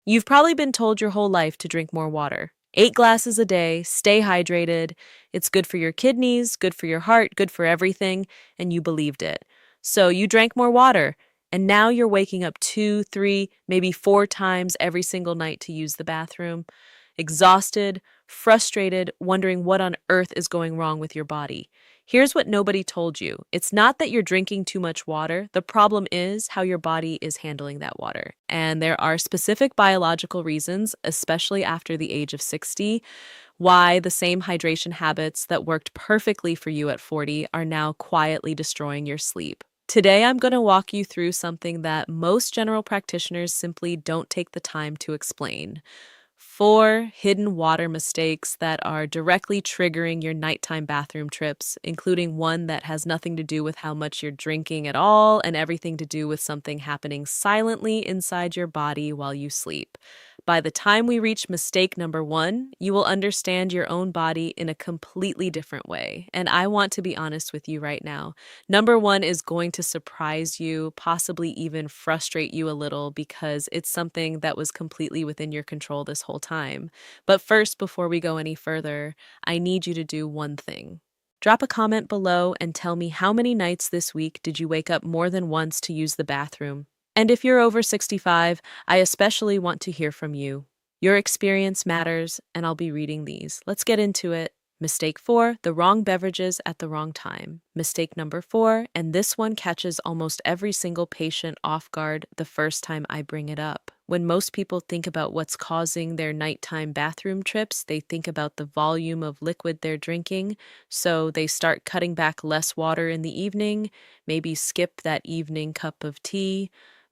You've probably been told your whole life to drink more water. 8 glasses a day, stay hydrated. It's good for your kidneys, good for your heart, good for everything, and you believed it. So you drank more water, and now you're waking up 2, 3, maybe 4 times every single night to use the bathroom, exhausted, frustrated, wondering what on earth is going wrong with your body. Here's what nobody told you. It's not that you're drinking too much water. The problem is how your body is handling that water. And there are specific biological reasons, especially after the age of 60, why the same hydration habits that worked perfectly for you at 40 are now quietly destroying your sleep. Today, I'm going to walk you through something that most general practitioners simply don't take the time to explain. 4 hidden water mistakes that are directly triggering your nighttime bathroom trips, including one that has nothing to do with how much you're drinking at all and everything to do with something happening silently inside your body while you sleep. By the time we reach mistake number 1, you will understand your own body in a completely different way. And I want to be honest with you right now. Number 1 is going to surprise you, possibly even frustrate you a little because it's something that was completely within your control this whole time. But first, before we go any further, I need you to do one thing. Drop a comment below and tell me how many nights this week did you wake up more than once to use the bathroom? And if you're over 65, I especially want to hear from you. Your experience matters, and I'll be reading these. Let's get into it. Mistake 4, the wrong beverages at the wrong time. Mistake number 4, and this one catches almost every single patient off guard the first time I bring it up. When most people think about what's causing their nighttime bathroom trips, they think about the volume of liquid they're drinking, so they start cutting back less water in the evening, maybe skip that evening cup of tea.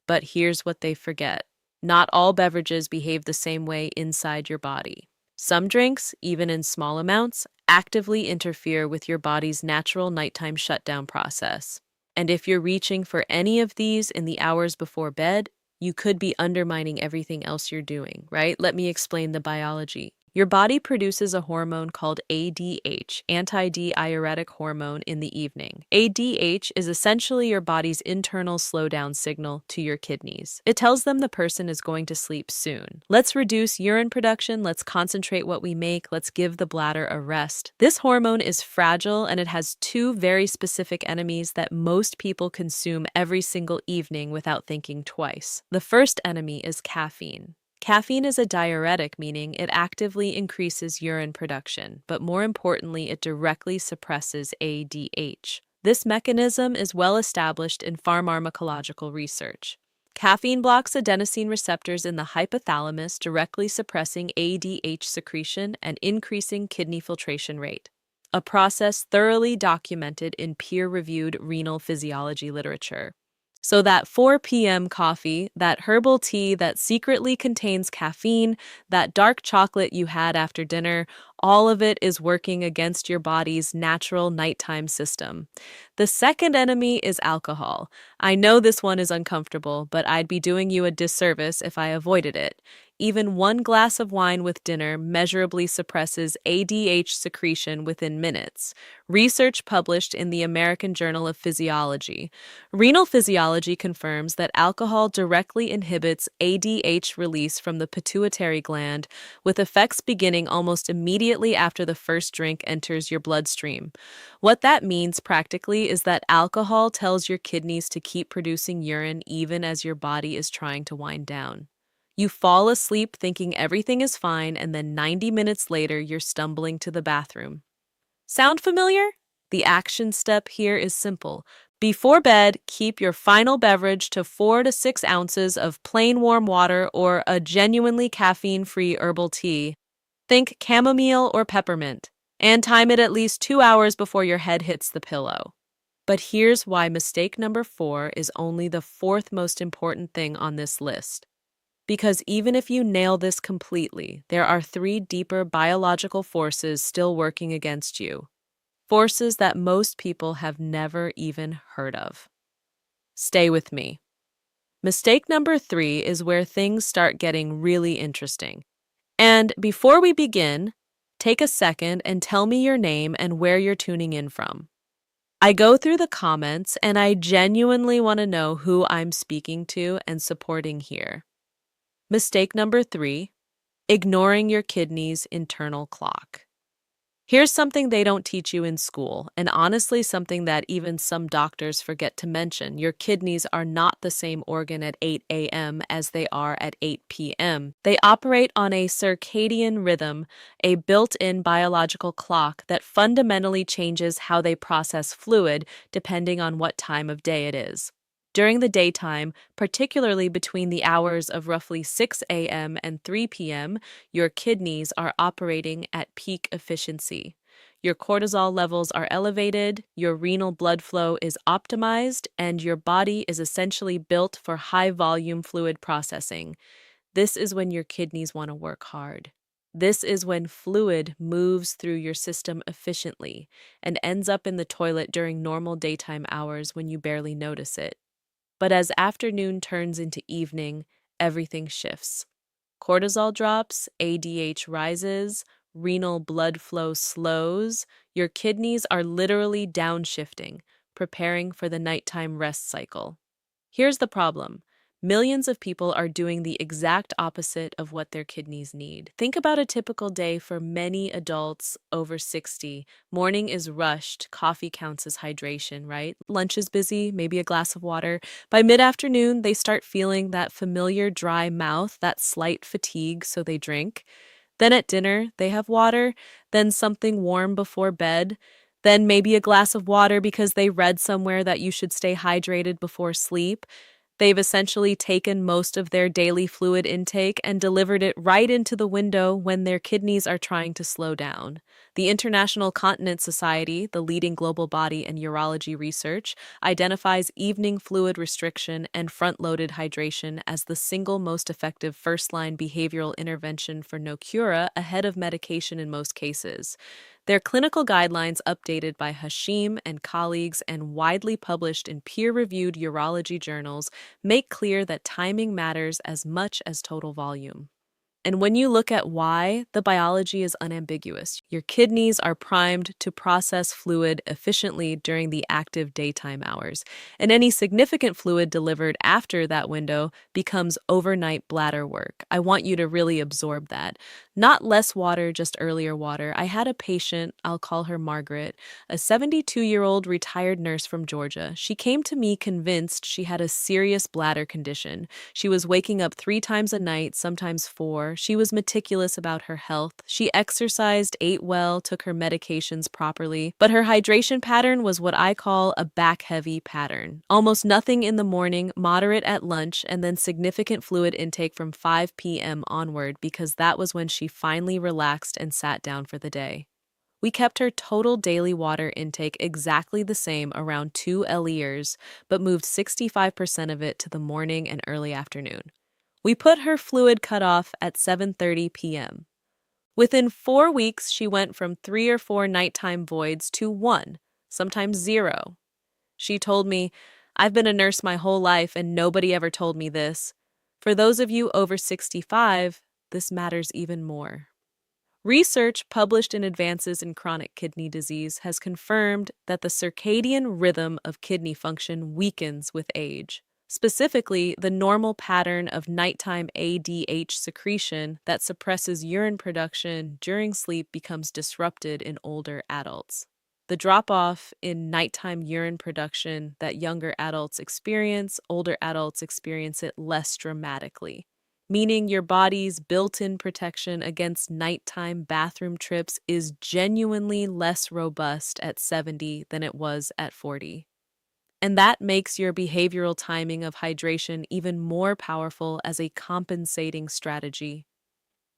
But here's what they forget. Not all beverages behave the same way inside your body. Some drinks, even in small amounts, actively interfere with your body's natural nighttime shutdown process. And if you're reaching for any of these in the hours before bed, you could be undermining everything else you're doing, right? Let me explain the biology. Your body produces a hormone called ADH, antidiuretic hormone, in the evening. ADH is essentially your body's internal slowdown signal to your kidneys. It tells them the person is going to sleep soon. Let's reduce urine production, let's concentrate what we make, let's give the bladder a rest. This hormone is fragile and it has 2 very specific enemies that most people consume every single evening without thinking twice. The first enemy is caffeine. Caffeine is a diuretic, meaning it actively increases urine production, but more importantly, it directly suppresses ADH. This mechanism is well established in pharmacological research. Caffeine blocks adenosine receptors in the hypothalamus, directly suppressing ADH secretion and increasing kidney filtration rate, a process thoroughly documented in peer-reviewed renal physiology literature. So that 4 p.m. coffee, that herbal tea that secretly contains caffeine, that dark chocolate you had after dinner, all of it is working against your body's natural nighttime system. The second enemy is alcohol. I know this one is uncomfortable, but I'd be doing you a disservice if I avoided it. Even 1 glass of wine with dinner measurably suppresses ADH secretion within minutes. Research published in the American Journal of Physiology. Renal physiology confirms that alcohol directly inhibits ADH release from the pituitary gland, with effects beginning almost immediately after the first drink enters your bloodstream. What that means practically is that alcohol tells your kidneys to keep producing urine even as your body is trying to wind down. You fall asleep thinking everything is fine, and then 90 minutes later, you're stumbling to the bathroom. Sound familiar? The action step here is simple. Before bed, keep your final beverage to 4 to 6 ounces of plain warm water or a genuinely caffeine-free herbal tea. Think chamomile or peppermint, and time it at least 2 hours before your head hits the pillow. But here's why mistake number 4 is only the 4th most important thing on this list. Because even if you nail this completely, there are 3 deeper biological forces still working against you. Forces that most people have never even heard of. Stay with me. Mistake number 3 is where things start getting really interesting. And before we begin, take a second and tell me your name and where you're tuning in from. I go through the comments and I genuinely want to know who I'm speaking to and supporting here. Mistake number 3, ignoring your kidney's internal clock. Here's something they don't teach you in school, and honestly, something that even some doctors forget to mention. Your kidneys are not the same organ at 8 a.m. as they are at 8 p.m. They operate on a circadian rhythm, a built in biological clock that fundamentally changes how they process fluid depending on what time of day it is. During the daytime, particularly between the hours of roughly 6 a.m. and 3 p.m., your kidneys are operating at peak efficiency. Your cortisol levels are elevated, your renal blood flow is optimized, and your body is essentially built for high volume fluid processing. This is when your kidneys want to work hard. This is when fluid moves through your system efficiently and ends up in the toilet during normal daytime hours when you barely notice it. But as afternoon turns into evening, everything shifts. Cortisol drops, ADH rises, renal blood flow slows. Your kidneys are literally downshifting, preparing for the nighttime rest cycle. Here's the problem. Millions of people are doing the exact opposite of what their kidneys need. Think about a typical day for many adults over 60. Morning is rushed, coffee counts as hydration, right? Lunch is busy, maybe a glass of water. By mid-afternoon, they start feeling that familiar dry mouth, that slight fatigue, so they drink. Then at dinner, they have water, then something warm before bed, then maybe a glass of water because they read somewhere that you should stay hydrated before sleep. They've essentially taken most of their daily fluid intake and delivered it right into the window when their kidneys are trying to slow down. The International Continence Society, the leading global body in urology research, identifies evening fluid restriction and front-loaded hydration as the single most effective first-line behavioral intervention for Nocturia ahead of medication in most cases. Their clinical guidelines, updated by Hashim and colleagues and widely published in peer-reviewed urology journals, make clear that timing matters as much as total volume. And when you look at why, the biology is unambiguous. Your kidneys are primed to process fluid efficiently during the active daytime hours, and any significant fluid delivered after that window becomes overnight bladder work. I want you to really absorb that. Not less water, just earlier water. I had a patient, I'll call her Margaret, a 72-year-old retired nurse from Georgia. She came to me convinced she had a serious bladder condition. She was waking up 3 times a night, sometimes 4. She was meticulous about her health. She exercised, ate well, took her medications properly, but her hydration pattern was what I call a back-heavy pattern. Almost nothing in the morning, moderate at lunch, and then significant fluid intake from 5 p.m. onward because that was when she finally relaxed and sat down for the day. We kept her total daily water intake exactly the same, around 2 liters, but moved 65% of it to the morning and early afternoon. We put her fluid cutoff at 7:30 p.m. Within 4 weeks, she went from 3 or 4 nighttime voids to 1, sometimes 0. She told me, "I've been a nurse my whole life and nobody ever told me this." For those of you over 65, this matters even more. Research published in Advances in Chronic Kidney Disease has confirmed that the circadian rhythm of kidney function weakens with age. Specifically, the normal pattern of nighttime ADH secretion that suppresses urine production during sleep becomes disrupted in older adults. The drop-off in nighttime urine production that younger adults experience, older adults experience it less dramatically, meaning your body's built-in protection against nighttime bathroom trips is genuinely less robust at 70 than it was at 40. And that makes your behavioral timing of hydration even more powerful as a compensating strategy.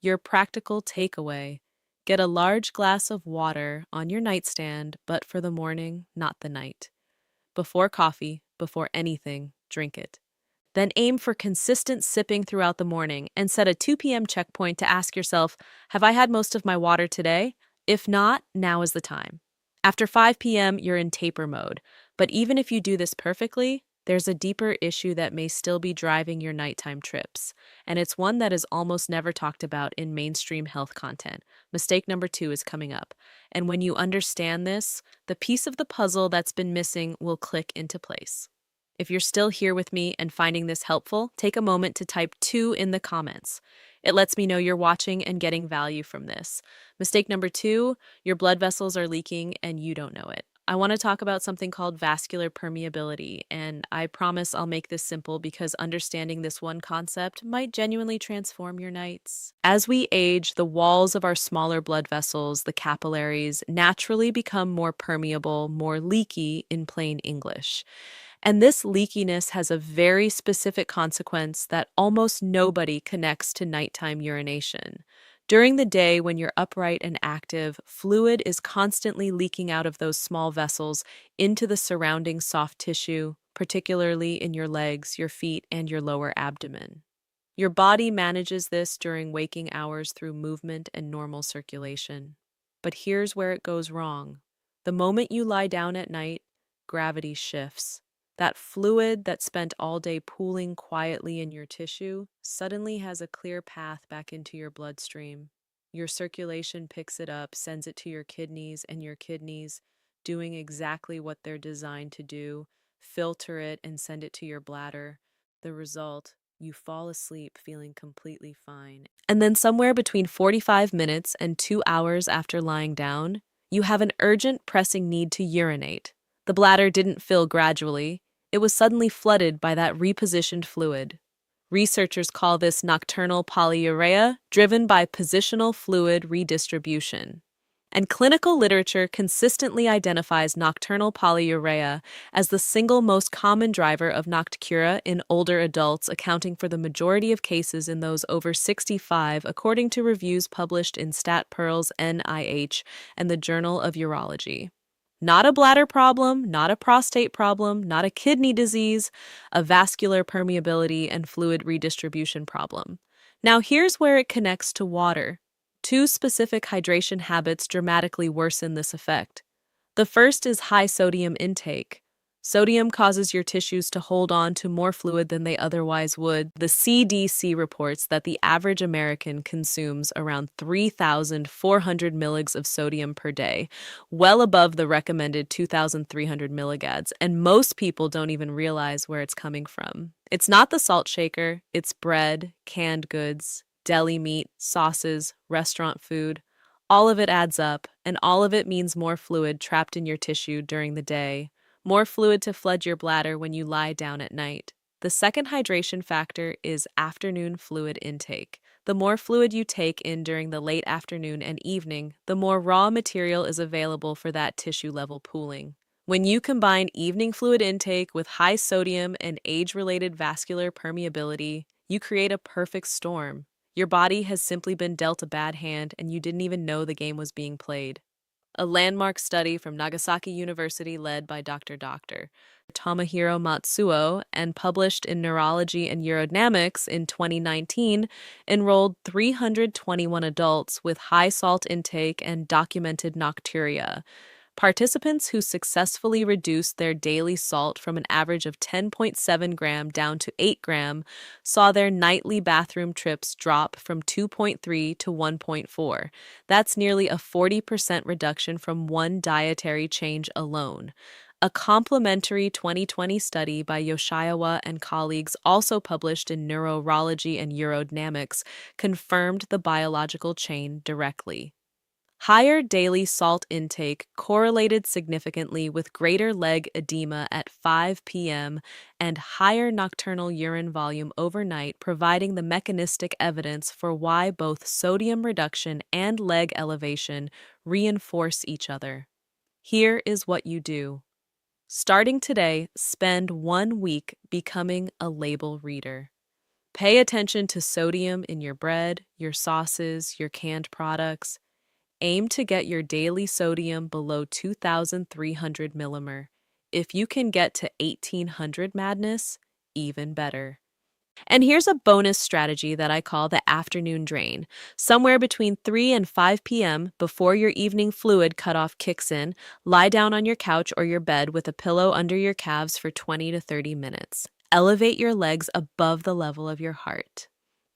Your practical takeaway: get a large glass of water on your nightstand, but for the morning, not the night. Before coffee, before anything, drink it. Then aim for consistent sipping throughout the morning and set a 2 p.m. checkpoint to ask yourself, have I had most of my water today? If not, now is the time. After 5 p.m., you're in taper mode. But even if you do this perfectly, there's a deeper issue that may still be driving your nighttime trips. And it's one that is almost never talked about in mainstream health content. Mistake number 2 is coming up. And when you understand this, the piece of the puzzle that's been missing will click into place. If you're still here with me and finding this helpful, take a moment to type 2 in the comments. It lets me know you're watching and getting value from this. Mistake number 2, your blood vessels are leaking and you don't know it. I want to talk about something called vascular permeability, and I promise I'll make this simple because understanding this one concept might genuinely transform your nights. As we age, the walls of our smaller blood vessels, the capillaries, naturally become more permeable, more leaky in plain English. And this leakiness has a very specific consequence that almost nobody connects to nighttime urination. During the day, when you're upright and active, fluid is constantly leaking out of those small vessels into the surrounding soft tissue, particularly in your legs, your feet, and your lower abdomen. Your body manages this during waking hours through movement and normal circulation. But here's where it goes wrong. The moment you lie down at night, gravity shifts. That fluid that spent all day pooling quietly in your tissue suddenly has a clear path back into your bloodstream. Your circulation picks it up, sends it to your kidneys, and your kidneys, doing exactly what they're designed to do, filter it and send it to your bladder. The result, you fall asleep feeling completely fine. And then, somewhere between 45 minutes and 2 hours after lying down, you have an urgent, pressing need to urinate. The bladder didn't fill gradually, it was suddenly flooded by that repositioned fluid. Researchers call this nocturnal polyuria, driven by positional fluid redistribution. And clinical literature consistently identifies nocturnal polyuria as the single most common driver of nocturia in older adults, accounting for the majority of cases in those over 65, according to reviews published in StatPearls NIH and the Journal of Urology. Not a bladder problem, not a prostate problem, not a kidney disease, a vascular permeability and fluid redistribution problem. Now here's where it connects to water. Two specific hydration habits dramatically worsen this effect. The first is high sodium intake. Sodium causes your tissues to hold on to more fluid than they otherwise would. The CDC reports that the average American consumes around 3,400 milligrams of sodium per day, well above the recommended 2,300 milligrams, and most people don't even realize where it's coming from. It's not the salt shaker, it's bread, canned goods, deli meat, sauces, restaurant food. All of it adds up, and all of it means more fluid trapped in your tissue during the day. More fluid to flood your bladder when you lie down at night. The second hydration factor is afternoon fluid intake. The more fluid you take in during the late afternoon and evening, the more raw material is available for that tissue level pooling. When you combine evening fluid intake with high sodium and age-related vascular permeability, you create a perfect storm. Your body has simply been dealt a bad hand and you didn't even know the game was being played. A landmark study from Nagasaki University led by Dr. Tomohiro Matsuo and published in Neurology and Urodynamics in 2019 enrolled 321 adults with high salt intake and documented nocturia. Participants who successfully reduced their daily salt from an average of 10.7 gram down to 8 gram saw their nightly bathroom trips drop from 2.3 to 1.4. That's nearly a 40% reduction from one dietary change alone. A complementary 2020 study by Yoshiawa and colleagues, also published in Neurology and Urodynamics, confirmed the biological chain directly. Higher daily salt intake correlated significantly with greater leg edema at 5 p.m. and higher nocturnal urine volume overnight, providing the mechanistic evidence for why both sodium reduction and leg elevation reinforce each other. Here is what you do. Starting today, spend 1 week becoming a label reader. Pay attention to sodium in your bread, your sauces, your canned products. Aim to get your daily sodium below 2,300 millimole. If you can get to 1,800 madness, even better. And here's a bonus strategy that I call the afternoon drain. Somewhere between 3 and 5 p.m., before your evening fluid cutoff kicks in, lie down on your couch or your bed with a pillow under your calves for 20 to 30 minutes. Elevate your legs above the level of your heart.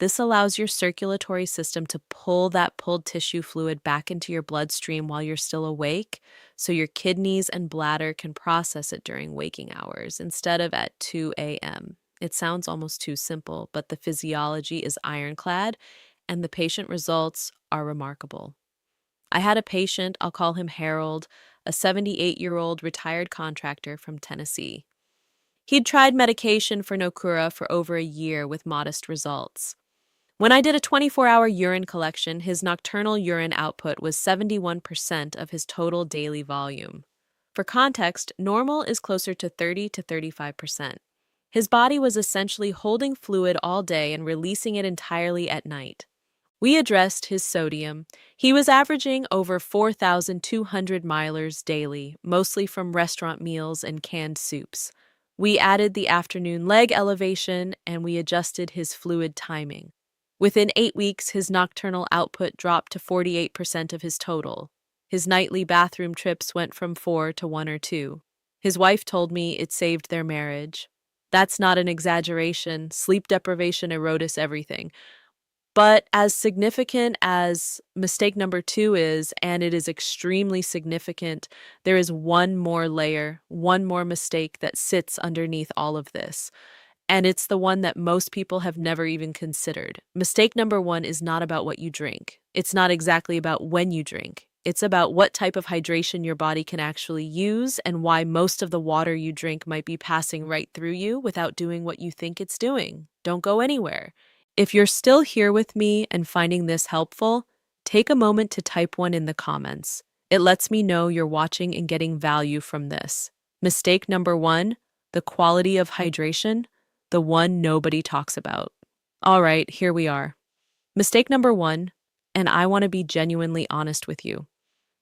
This allows your circulatory system to pull that pulled tissue fluid back into your bloodstream while you're still awake, so your kidneys and bladder can process it during waking hours instead of at 2 a.m. It sounds almost too simple, but the physiology is ironclad and the patient results are remarkable. I had a patient, I'll call him Harold, a 78-year-old retired contractor from Tennessee. He'd tried medication for Nocturia for over a year with modest results. When I did a 24-hour urine collection, his nocturnal urine output was 71% of his total daily volume. For context, normal is closer to 30 to 35%. His body was essentially holding fluid all day and releasing it entirely at night. We addressed his sodium. He was averaging over 4,200 milers daily, mostly from restaurant meals and canned soups. We added the afternoon leg elevation and we adjusted his fluid timing. Within 8 weeks, his nocturnal output dropped to 48% of his total. His nightly bathroom trips went from 4 to 1 or 2. His wife told me it saved their marriage. That's not an exaggeration. Sleep deprivation erodes everything. But as significant as mistake number 2 is, and it is extremely significant, there is one more layer, one more mistake that sits underneath all of this. And it's the one that most people have never even considered. Mistake number 1 is not about what you drink. It's not exactly about when you drink. It's about what type of hydration your body can actually use and why most of the water you drink might be passing right through you without doing what you think it's doing. Don't go anywhere. If you're still here with me and finding this helpful, take a moment to type 1 in the comments. It lets me know you're watching and getting value from this. Mistake number 1, the quality of hydration, the one nobody talks about. All right, here we are. Mistake number 1, and I want to be genuinely honest with you.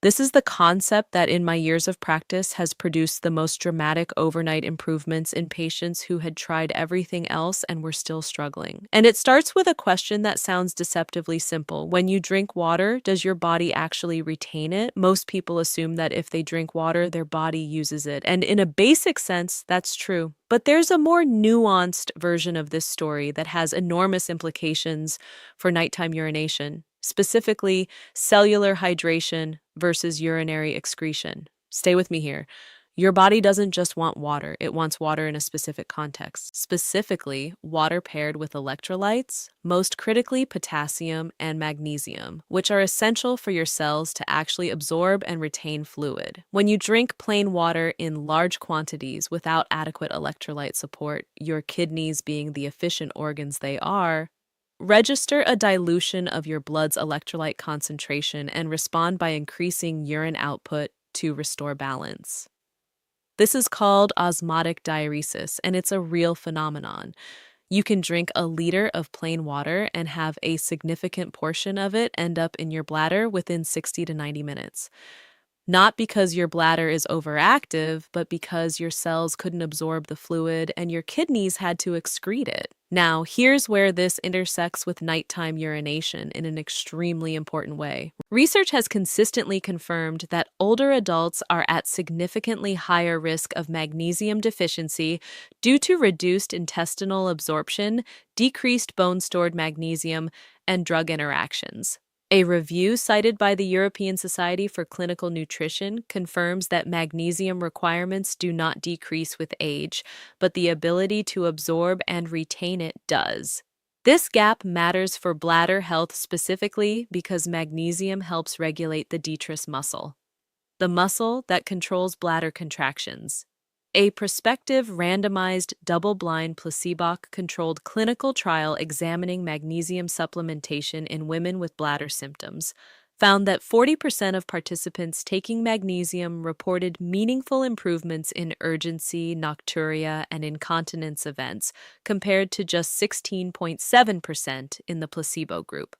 This is the concept that in my years of practice has produced the most dramatic overnight improvements in patients who had tried everything else and were still struggling. And it starts with a question that sounds deceptively simple. When you drink water, does your body actually retain it? Most people assume that if they drink water, their body uses it. And in a basic sense, that's true. But there's a more nuanced version of this story that has enormous implications for nighttime urination, specifically cellular hydration versus urinary excretion. Stay with me here. Your body doesn't just want water, it wants water in a specific context, specifically water paired with electrolytes, most critically potassium and magnesium, which are essential for your cells to actually absorb and retain fluid. When you drink plain water in large quantities without adequate electrolyte support, your kidneys being the efficient organs they are, register a dilution of your blood's electrolyte concentration and respond by increasing urine output to restore balance. This is called osmotic diuresis, and it's a real phenomenon. You can drink a liter of plain water and have a significant portion of it end up in your bladder within 60 to 90 minutes. Not because your bladder is overactive, but because your cells couldn't absorb the fluid and your kidneys had to excrete it. Now, here's where this intersects with nighttime urination in an extremely important way. Research has consistently confirmed that older adults are at significantly higher risk of magnesium deficiency due to reduced intestinal absorption, decreased bone-stored magnesium, and drug interactions. A review cited by the European Society for Clinical Nutrition confirms that magnesium requirements do not decrease with age, but the ability to absorb and retain it does. This gap matters for bladder health specifically because magnesium helps regulate the detritus muscle, the muscle that controls bladder contractions. A prospective randomized double-blind placebo-controlled clinical trial examining magnesium supplementation in women with bladder symptoms found that 40% of participants taking magnesium reported meaningful improvements in urgency, nocturia, and incontinence events compared to just 16.7% in the placebo group.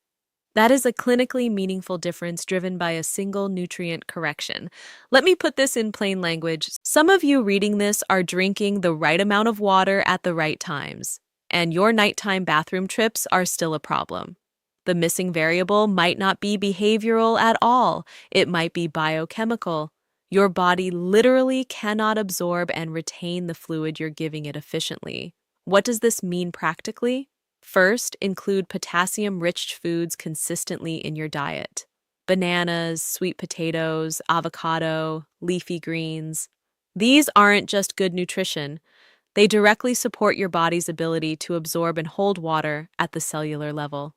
That is a clinically meaningful difference driven by a single nutrient correction. Let me put this in plain language. Some of you reading this are drinking the right amount of water at the right times, and your nighttime bathroom trips are still a problem. The missing variable might not be behavioral at all. It might be biochemical. Your body literally cannot absorb and retain the fluid you're giving it efficiently. What does this mean practically? First, include potassium-rich foods consistently in your diet. Bananas, sweet potatoes, avocado, leafy greens. These aren't just good nutrition, they directly support your body's ability to absorb and hold water at the cellular level.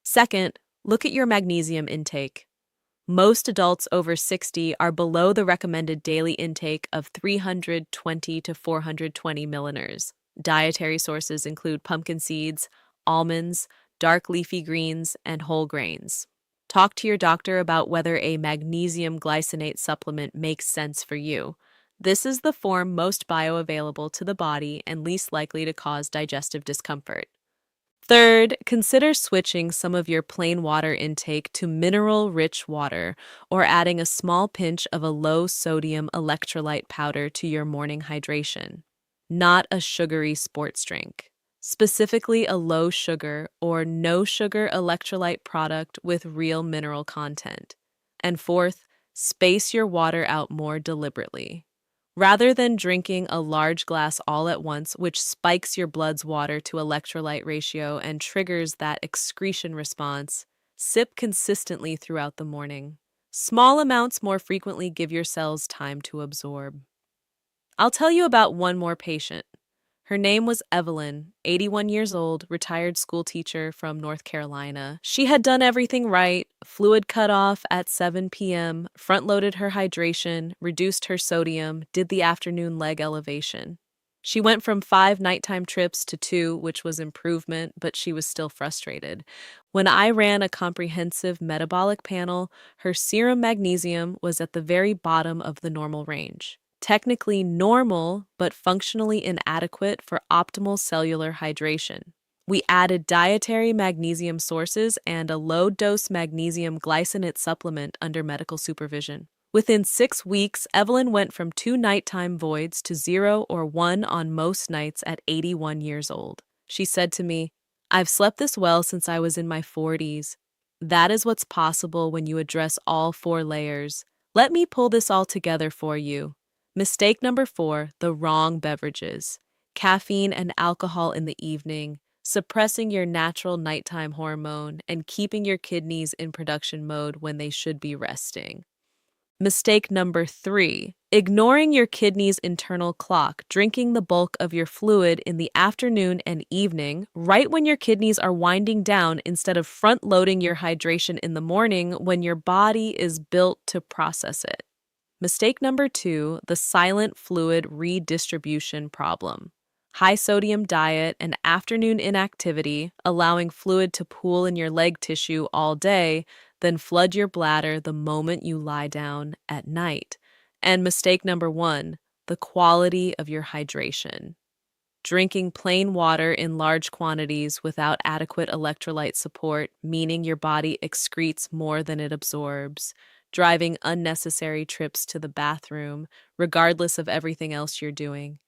Second, look at your magnesium intake. Most adults over 60 are below the recommended daily intake of 320 to 420 milliners. Dietary sources include pumpkin seeds, almonds, dark leafy greens, and whole grains. Talk to your doctor about whether a magnesium glycinate supplement makes sense for you. This is the form most bioavailable to the body and least likely to cause digestive discomfort. Third, consider switching some of your plain water intake to mineral-rich water or adding a small pinch of a low-sodium electrolyte powder to your morning hydration. Not a sugary sports drink. Specifically a low-sugar or no-sugar electrolyte product with real mineral content. And fourth, space your water out more deliberately. Rather than drinking a large glass all at once, which spikes your blood's water to electrolyte ratio and triggers that excretion response, sip consistently throughout the morning. Small amounts more frequently give your cells time to absorb. I'll tell you about one more patient. Her name was Evelyn, 81 years old, retired school teacher from North Carolina. She had done everything right, fluid cut off at 7 p.m., front-loaded her hydration, reduced her sodium, did the afternoon leg elevation. She went from 5 nighttime trips to 2, which was improvement, but she was still frustrated. When I ran a comprehensive metabolic panel, her serum magnesium was at the very bottom of the normal range. Technically normal, but functionally inadequate for optimal cellular hydration. We added dietary magnesium sources and a low-dose magnesium glycinate supplement under medical supervision. Within 6 weeks, Evelyn went from 2 nighttime voids to 0 or 1 on most nights at 81 years old. She said to me, "I've slept this well since I was in my 40s. That is what's possible when you address all 4 layers. Let me pull this all together for you." Mistake number 4, the wrong beverages. Caffeine and alcohol in the evening, suppressing your natural nighttime hormone, and keeping your kidneys in production mode when they should be resting. Mistake number 3, ignoring your kidney's internal clock, drinking the bulk of your fluid in the afternoon and evening, right when your kidneys are winding down instead of front-loading your hydration in the morning when your body is built to process it. Mistake number 2, the silent fluid redistribution problem. High sodium diet and afternoon inactivity, allowing fluid to pool in your leg tissue all day, then flood your bladder the moment you lie down at night. And mistake number 1, the quality of your hydration. Drinking plain water in large quantities without adequate electrolyte support, meaning your body excretes more than it absorbs. Driving unnecessary trips to the bathroom, regardless of everything else you're doing.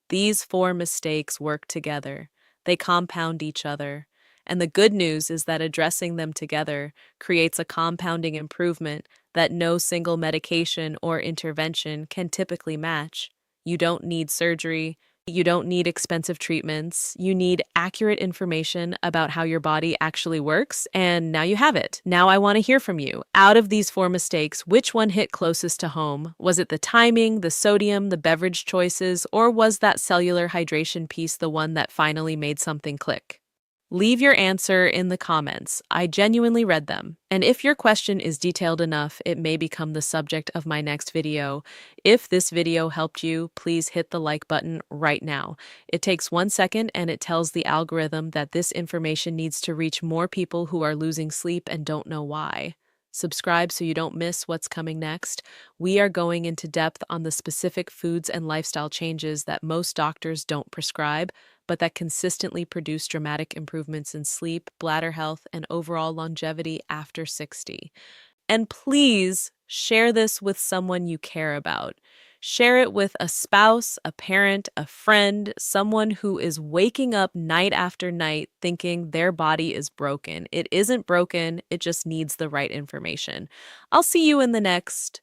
These 4 mistakes work together. They compound each other. And the good news is that addressing them together creates a compounding improvement that no single medication or intervention can typically match. You don't need surgery. You don't need expensive treatments. You need accurate information about how your body actually works, and now you have it. Now I want to hear from you. Out of these 4 mistakes, which one hit closest to home? Was it the timing, the sodium, the beverage choices, or was that cellular hydration piece the one that finally made something click? Leave your answer in the comments. I genuinely read them. And if your question is detailed enough, it may become the subject of my next video. If this video helped you, please hit the like button right now. It takes 1 second and it tells the algorithm that this information needs to reach more people who are losing sleep and don't know why. Subscribe so you don't miss what's coming next. We are going into depth on the specific foods and lifestyle changes that most doctors don't prescribe, but that consistently produce dramatic improvements in sleep, bladder health, and overall longevity after 60. And please share this with someone you care about. Share it with a spouse, a parent, a friend, someone who is waking up night after night thinking their body is broken. It isn't broken, it just needs the right information. I'll see you in the next